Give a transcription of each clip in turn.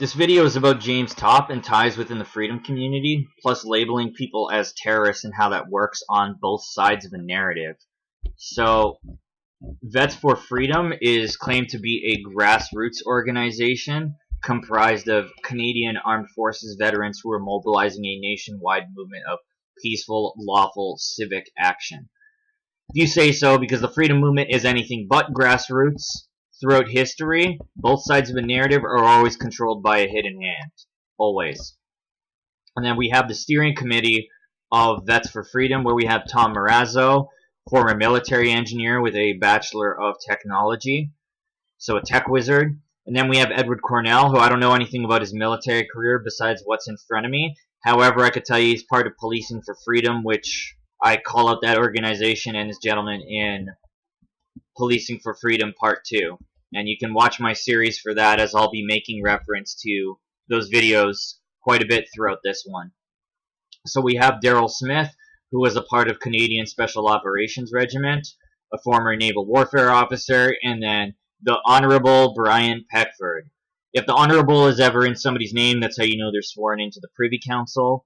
This video is about James Topp and ties within the freedom community, plus labeling people as terrorists and how that works on both sides of the narrative. So, Vets for Freedom is claimed to be a grassroots organization comprised of Canadian Armed Forces veterans who are mobilizing a nationwide movement of peaceful, lawful, civic action. If you say so, because the freedom movement is anything but grassroots. Throughout history, both sides of a narrative are always controlled by a hidden hand. Always. And then we have the steering committee of Vets for Freedom, where we have Tom Marazzo, former military engineer with a Bachelor of Technology, so a tech wizard. And then we have Edward Cornell, who I don't know anything about his military career besides what's in front of me. However, I could tell you he's part of Policing for Freedom, which I call out that organization and this gentleman in Policing for Freedom Part 2. And you can watch my series for that, as I'll be making reference to those videos quite a bit throughout this one. So we have Daryl Smith, who was a part of Canadian Special Operations Regiment, a former naval warfare officer, and then the Honorable Brian Peckford. If the Honorable is ever in somebody's name, that's how you know they're sworn into the Privy Council.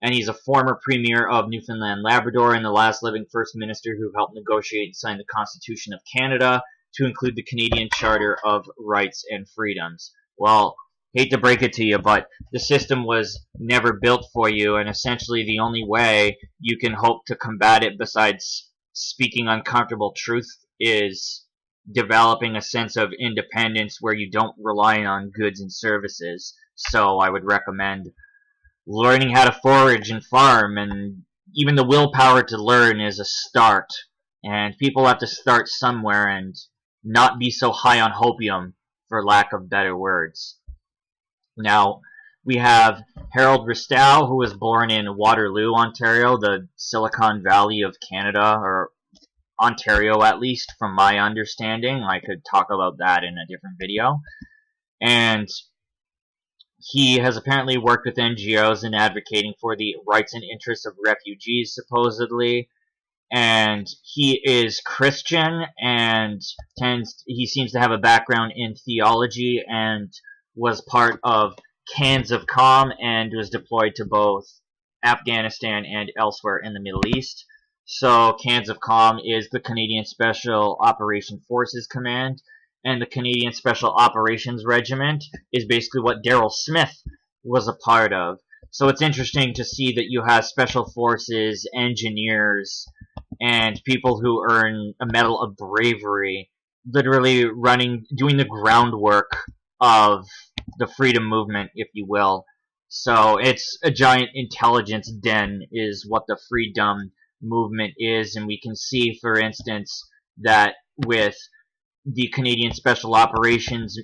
And he's a former Premier of Newfoundland Labrador and the last living First Minister who helped negotiate and sign the Constitution of Canada to include the Canadian Charter of Rights and Freedoms. Well, hate to break it to you, but the system was never built for you, and essentially the only way you can hope to combat it besides speaking uncomfortable truth is developing a sense of independence where you don't rely on goods and services. So I would recommend learning how to forage and farm, and even the willpower to learn is a start. And people have to start somewhere and not be so high on hopium, for lack of better words. Now, we have Harold Ristow, who was born in Waterloo, Ontario, the Silicon Valley of Canada, or Ontario at least, from my understanding. I could talk about that in a different video. And he has apparently worked with NGOs in advocating for the rights and interests of refugees, supposedly. And he is Christian, and he seems to have a background in theology, and was part of Cans of Calm, and was deployed to both Afghanistan and elsewhere in the Middle East. So Cans of Calm is the Canadian Special Operations Forces Command, and the Canadian Special Operations Regiment is basically what Daryl Smith was a part of. So it's interesting to see that you have special forces, engineers, and people who earn a Medal of Bravery literally doing the groundwork of the freedom movement, if you will. So it's a giant intelligence den is what the freedom movement is, and we can see, for instance, that with the Canadian Special Operations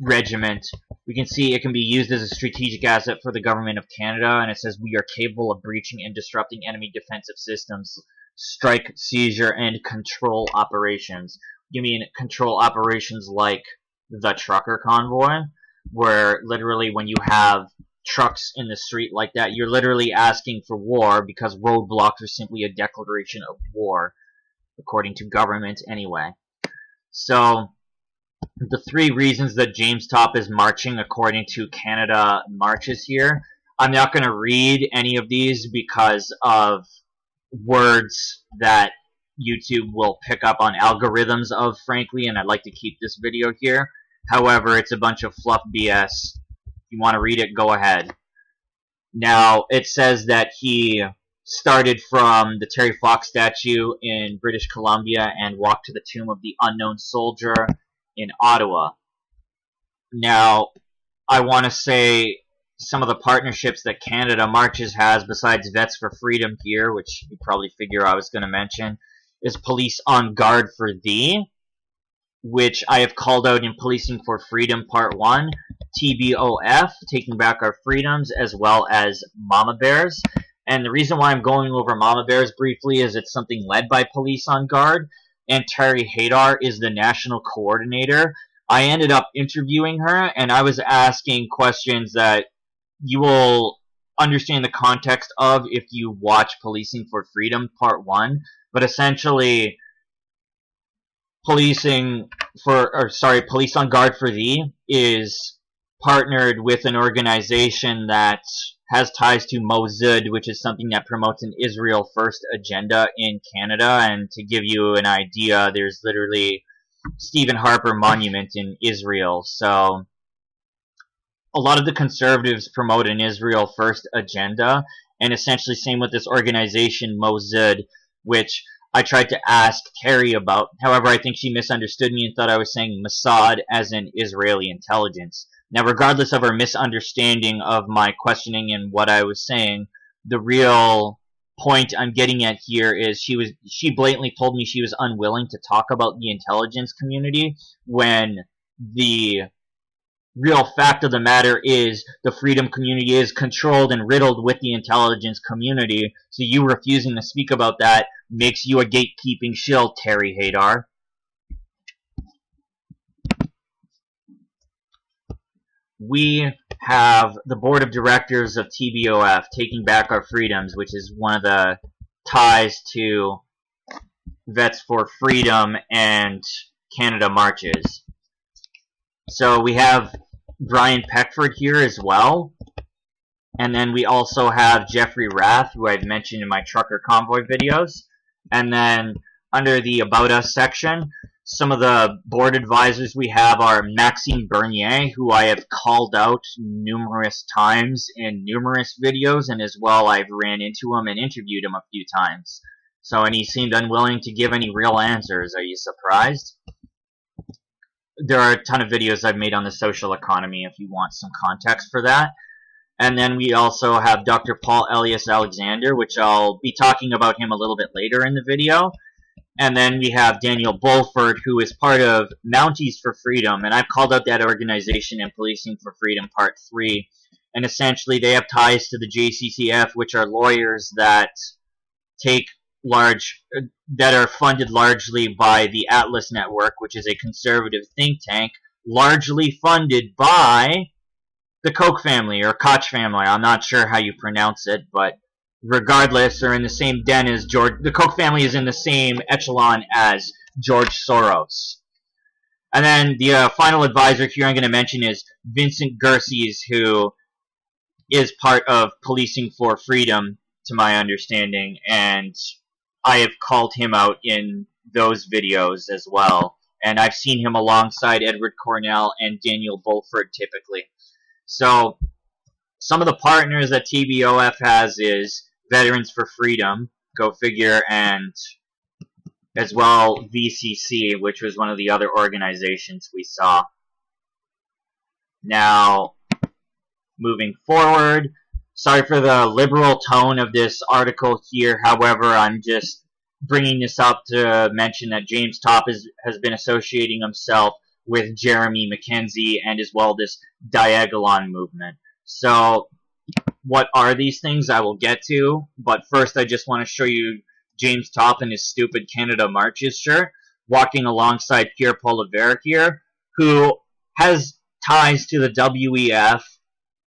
Regiment, we can see it can be used as a strategic asset for the government of Canada, and it says we are capable of breaching and disrupting enemy defensive systems, strike, seizure, and control operations. You mean control operations like the trucker convoy, where literally when you have trucks in the street like that, you're literally asking for war because roadblocks are simply a declaration of war, according to government anyway. So the three reasons that James Topp is marching according to Canada Marches here, I'm not going to read any of these because of words that YouTube will pick up on algorithms of, frankly, and I'd like to keep this video here. However, it's a bunch of fluff BS. If you want to read it, go ahead. Now, it says that he started from the Terry Fox statue in British Columbia and walked to the tomb of the unknown soldier in Ottawa. Now, I want to say some of the partnerships that Canada Marches has, besides Vets for Freedom here, which you probably figure I was going to mention, is Police on Guard for Thee, which I have called out in Policing for Freedom Part 1, TBOF, Taking Back Our Freedoms, as well as Mama Bears. And the reason why I'm going over Mama Bears briefly is it's something led by Police on Guard, and Terry Hadar is the national coordinator. I ended up interviewing her, and I was asking questions that you will understand the context of if you watch Policing for Freedom Part 1. But essentially, Police on Guard for Thee is partnered with an organization that has ties to Mossad, which is something that promotes an Israel First agenda in Canada. And to give you an idea, there's literally Stephen Harper Monument in Israel. So a lot of the conservatives promote an Israel First agenda, and essentially same with this organization, Mossad, which I tried to ask Terry about. However, I think she misunderstood me and thought I was saying Mossad as in Israeli intelligence. Now, regardless of her misunderstanding of my questioning and what I was saying, the real point I'm getting at here is she blatantly told me she was unwilling to talk about the intelligence community, when the real fact of the matter is the freedom community is controlled and riddled with the intelligence community. So you refusing to speak about that makes you a gatekeeping shill, Terry Hadar. We have the board of directors of TBOF, Taking Back Our Freedoms, which is one of the ties to Vets for Freedom and Canada Marches. So we have Brian Peckford here as well. And then we also have Jeffrey Rath, who I've mentioned in my trucker convoy videos. And then under the About Us section, some of the board advisors we have are Maxime Bernier, who I have called out numerous times in numerous videos, and as well I've ran into him and interviewed him a few times. And he seemed unwilling to give any real answers. Are you surprised? There are a ton of videos I've made on the social economy if you want some context for that. And then we also have Dr. Paul Elias Alexander, which I'll be talking about him a little bit later in the video. And then we have Daniel Bulford, who is part of Mounties for Freedom, and I've called out that organization in Policing for Freedom Part 3. And essentially they have ties to the JCCF, which are lawyers that are funded largely by the Atlas Network, which is a conservative think tank, largely funded by the Koch family, or Koch family. I'm not sure how you pronounce it, but regardless, they're in the same den as the Koch family is in the same echelon as George Soros. And then the final advisor here I'm going to mention is Vincent Gerses, who is part of Policing for Freedom, to my understanding, and I have called him out in those videos as well. And I've seen him alongside Edward Cornell and Daniel Bulford typically. So some of the partners that TBOF has is Veterans for Freedom, go figure, and as well VCC, which was one of the other organizations we saw. Now, moving forward, sorry for the liberal tone of this article here. However, I'm just bringing this up to mention that James Topp has been associating himself with Jeremy McKenzie and as well this Diagon movement. So what are these things? I will get to, but first I just want to show you James Topp in his stupid Canada Marches shirt, walking alongside Pierre Polivericure, who has ties to the WEF,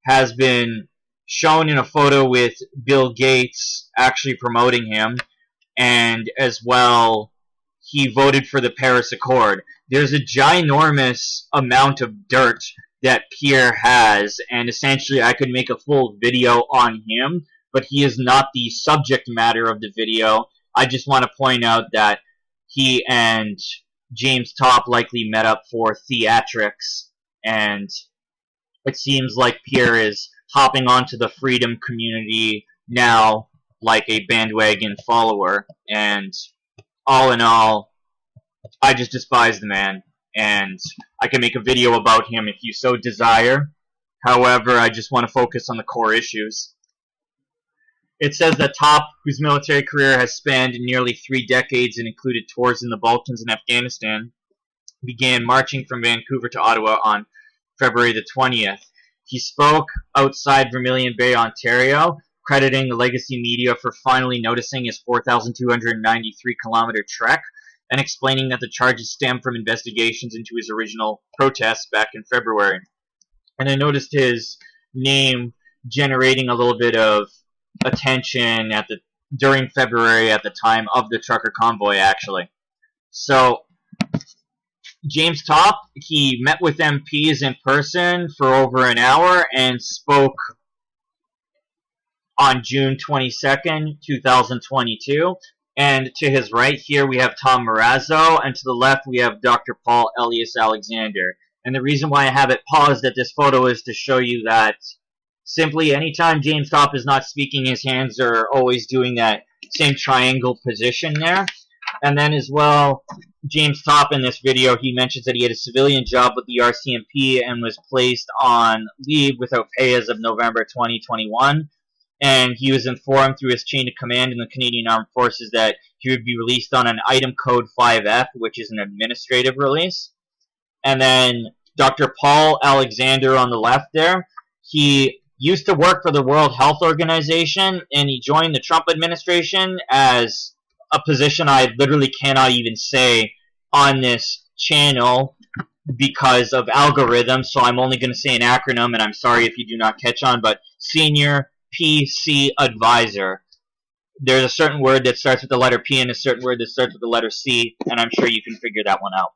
has been shown in a photo with Bill Gates actually promoting him, and as well he voted for the Paris Accord. There's a ginormous amount of dirt that Pierre has, and essentially I could make a full video on him, but he is not the subject matter of the video. I just want to point out that he and James Topp likely met up for theatrics, and it seems like Pierre is hopping onto the freedom community now like a bandwagon follower, and all in all, I just despise the man, and I can make a video about him if you so desire. However, I just want to focus on the core issues. It says that Topp, whose military career has spanned nearly 3 decades and included tours in the Balkans and Afghanistan, began marching from Vancouver to Ottawa on February the 20th. He spoke outside Vermilion Bay, Ontario, crediting the legacy media for finally noticing his 4,293-kilometer trek, and explaining that the charges stem from investigations into his original protests back in February. And I noticed his name generating a little bit of attention during February at the time of the trucker convoy, actually. So James Topp, he met with MPs in person for over an hour and spoke on June 22nd, 2022. And to his right here, we have Tom Marazzo, and to the left, we have Dr. Paul Elias Alexander. And the reason why I have it paused at this photo is to show you that simply anytime James Topp is not speaking, his hands are always doing that same triangle position there. And then as well, James Topp in this video, he mentions that he had a civilian job with the RCMP and was placed on leave without pay as of November 2021. And he was informed through his chain of command in the Canadian Armed Forces that he would be released on an item code 5F, which is an administrative release. And then Dr. Paul Alexander on the left there, he used to work for the World Health Organization, and he joined the Trump administration as a position I literally cannot even say on this channel because of algorithms, so I'm only going to say an acronym, and I'm sorry if you do not catch on, but Senior PC Advisor. There's a certain word that starts with the letter P and a certain word that starts with the letter C, and I'm sure you can figure that one out.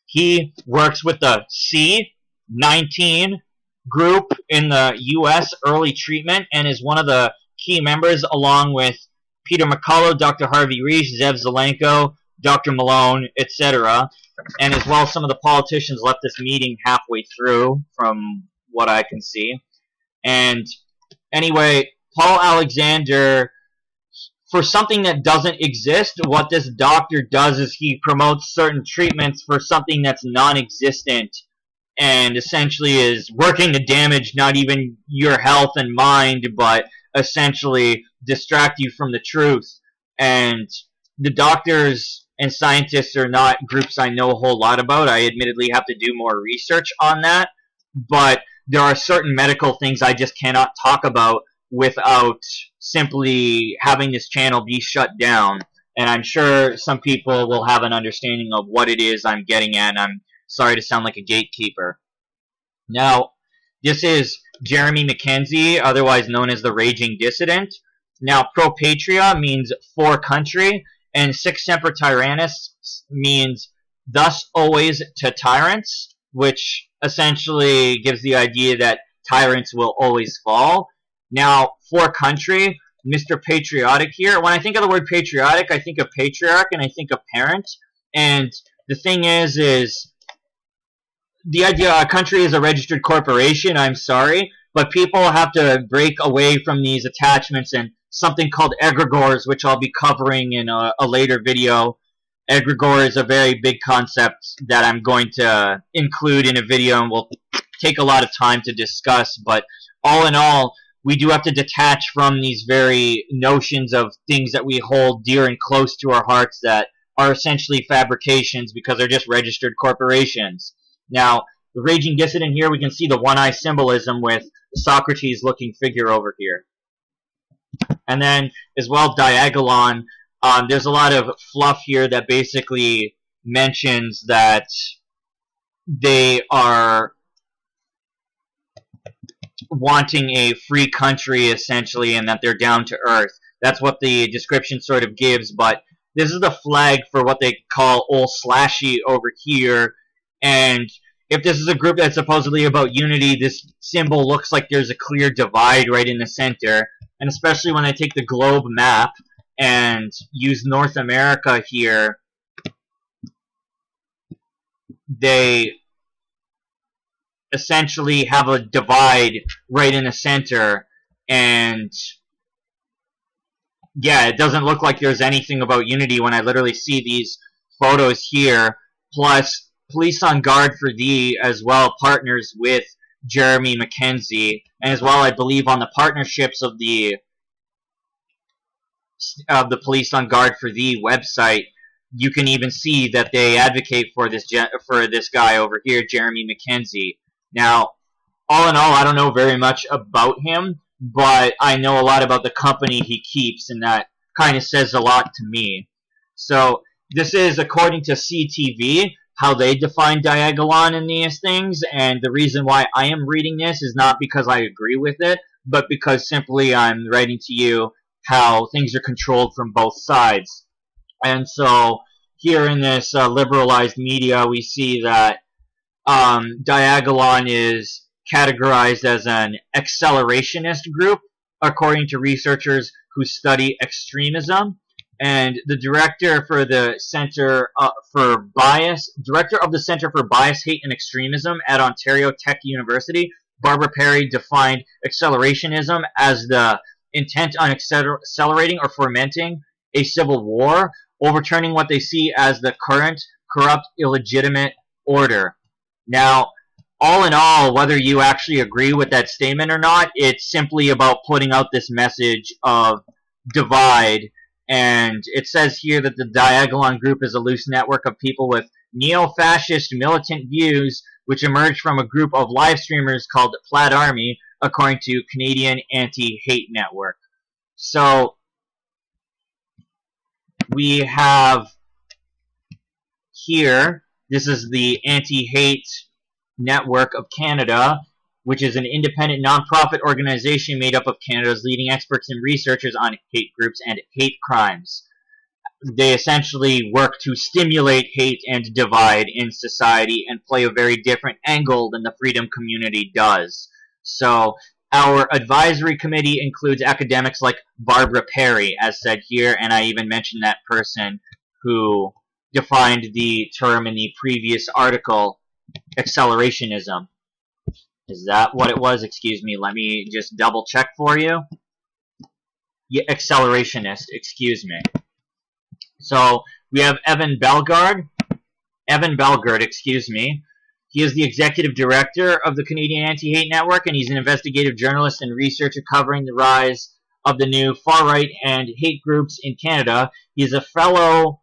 He works with the C-19 group in the U.S. early treatment and is one of the key members along with Peter McCullough, Dr. Harvey Reich, Zev Zelenko, Dr. Malone, etc. And as well, some of the politicians left this meeting halfway through from what I can see. And anyway, Paul Alexander, for something that doesn't exist, what this doctor does is he promotes certain treatments for something that's non-existent and essentially is working to damage not even your health and mind, but essentially distract you from the truth. And the doctors and scientists are not groups I know a whole lot about. I admittedly have to do more research on that, but there are certain medical things I just cannot talk about without simply having this channel be shut down. And I'm sure some people will have an understanding of what it is I'm getting at, and I'm sorry to sound like a gatekeeper. Now, this is Jeremy McKenzie, otherwise known as the Raging Dissident. Now, pro patria means for country, and sic semper tyrannis means thus always to tyrants, which essentially gives the idea that tyrants will always fall. Now, for country, Mr. Patriotic here. When I think of the word patriotic, I think of patriarch and I think of parent. And the thing is the idea a country is a registered corporation, I'm sorry, but people have to break away from these attachments and something called egregores, which I'll be covering in a later video. Egregore is a very big concept that I'm going to include in a video and will take a lot of time to discuss, but all in all, we do have to detach from these very notions of things that we hold dear and close to our hearts that are essentially fabrications because they're just registered corporations. Now, the Raging Dissident here, we can see the one-eye symbolism with Socrates-looking figure over here. And then, as well, Diagon. There's a lot of fluff here that basically mentions that they are wanting a free country, essentially, and that they're down to earth. That's what the description sort of gives, but this is the flag for what they call Old Slashy over here, and if this is a group that's supposedly about unity, this symbol looks like there's a clear divide right in the center, and especially when I take the globe map and use North America here, they essentially have a divide right in the center, and yeah, it doesn't look like there's anything about unity when I literally see these photos here, plus Police on Guard for Thee as well partners with Jeremy McKenzie, and as well I believe on the partnerships of the Police on Guard for Thee website, you can even see that they advocate for this guy over here, Jeremy McKenzie. Now, all in all, I don't know very much about him, but I know a lot about the company he keeps, and that kind of says a lot to me. So, this is according to CTV, how they define Diagon in these things, and the reason why I am reading this is not because I agree with it, but because simply I'm writing to you how things are controlled from both sides. And so, here in this liberalized media, we see that Diagon is categorized as an accelerationist group, according to researchers who study extremism. And the director for the Center Director of the Center for Bias, Hate, and Extremism at Ontario Tech University, Barbara Perry, defined accelerationism as the intent on accelerating or fomenting a civil war, overturning what they see as the current corrupt, illegitimate order. Now, all in all, whether you actually agree with that statement or not, it's simply about putting out this message of divide. And it says here that the Diagon group is a loose network of people with neo-fascist militant views, which emerged from a group of live streamers called Plaid Army, according to Canadian AntiHate Network. So we have here, this is the AntiHate Network of Canada, which is an independent non-profit organization made up of Canada's leading experts and researchers on hate groups and hate crimes. They essentially work to stimulate hate and divide in society and play a very different angle than the freedom community does. So our advisory committee includes academics like Barbara Perry, as said here, and I even mentioned that person who defined the term in the previous article, accelerationism. Is that what it was? Excuse me. Let me just double check for you. Yeah, accelerationist. Excuse me. So we have Evan Bellegarde, excuse me. He is the executive director of the Canadian Anti-Hate Network, and he's an investigative journalist and researcher covering the rise of the new far-right and hate groups in Canada. He is a fellow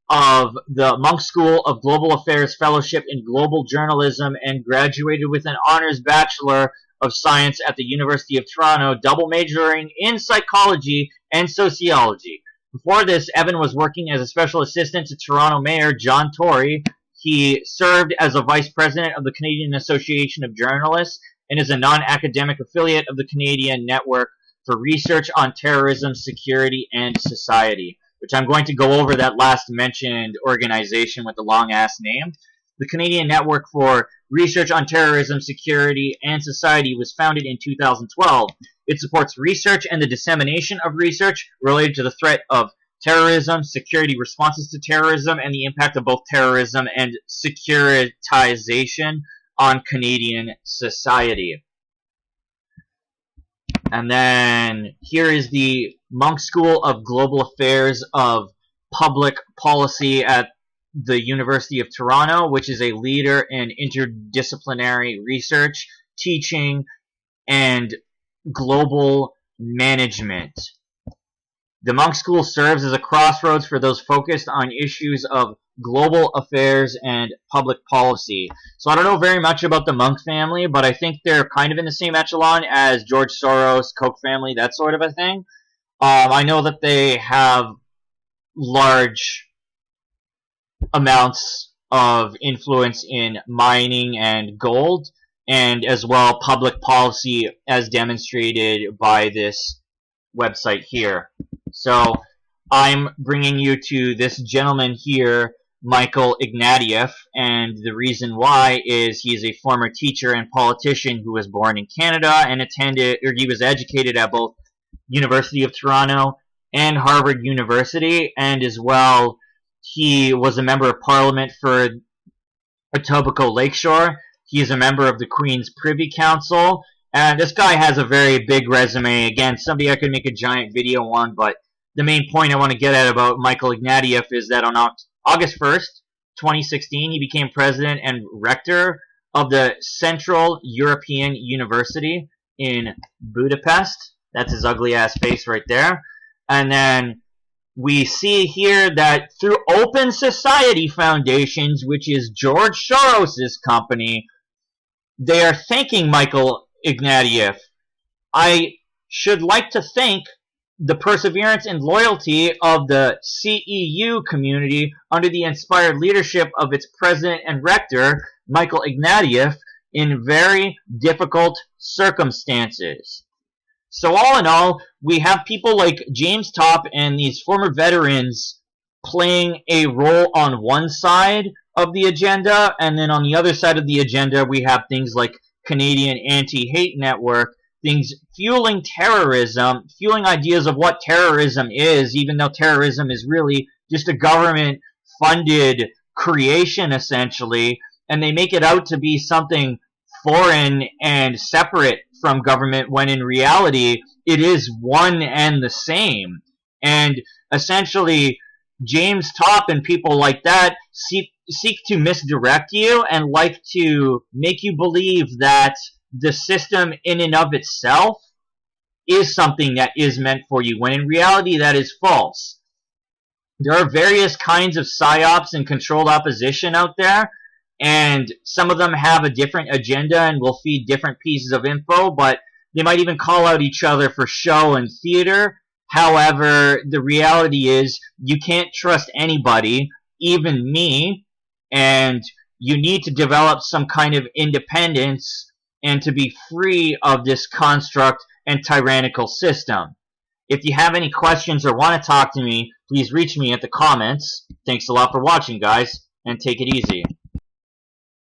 of the Monk School of Global Affairs Fellowship in Global Journalism and graduated with an honors Bachelor of Science at the University of Toronto, double majoring in psychology and sociology. Before this, Evan was working as a special assistant to Toronto Mayor John Tory. He served as a vice president of the Canadian Association of Journalists and is a non-academic affiliate of the Canadian Network for Research on Terrorism, Security, and Society, which I'm going to go over that last mentioned organization with the long-ass name. The Canadian Network for Research on Terrorism, Security, and Society was founded in 2012. It supports research and the dissemination of research related to the threat of terrorism, security responses to terrorism, and the impact of both terrorism and securitization on Canadian society. And then here is the Monk School of Global Affairs of Public Policy at the University of Toronto, which is a leader in interdisciplinary research, teaching, and global management. The Monk School serves as a crossroads for those focused on issues of global affairs and public policy. So I don't know very much about the Monk family, but I think they're kind of in the same echelon as George Soros, Koch family, that sort of a thing. I know that they have large amounts of influence in mining and gold, and as well public policy as demonstrated by this website here. So I'm bringing you to this gentleman here, Michael Ignatieff, and the reason why is he's a former teacher and politician who was born in Canada and he was educated at both University of Toronto and Harvard University, and as well he was a member of Parliament for Etobicoke Lakeshore. He is a member of the Queen's Privy Council, and this guy has a very big resume. Again, somebody I could make a giant video on, but the main point I want to get at about Michael Ignatieff is that on August 1st, 2016, he became president and rector of the Central European University in Budapest. That's his ugly ass face right there. And then we see here that through Open Society Foundations, which is George Soros' company, they are thanking Michael Ignatieff. I should like to thank the perseverance and loyalty of the CEU community under the inspired leadership of its president and rector, Michael Ignatieff, in very difficult circumstances. So all in all, we have people like James Topp and these former veterans playing a role on one side of the agenda, and then on the other side of the agenda we have things like Canadian Anti-Hate Network, things fueling terrorism, fueling ideas of what terrorism is, even though terrorism is really just a government-funded creation, essentially, and they make it out to be something foreign and separate from government, when in reality it is one and the same. And essentially, James Topp and people like that seek to misdirect you and like to make you believe that the system in and of itself is something that is meant for you, when in reality that is false. There are various kinds of psyops and controlled opposition out there, and some of them have a different agenda and will feed different pieces of info, but they might even call out each other for show and theater. However, the reality is you can't trust anybody, even me, and you need to develop some kind of independence and to be free of this construct and tyrannical system. If you have any questions or want to talk to me, please reach me at the comments. Thanks a lot for watching, guys, and take it easy.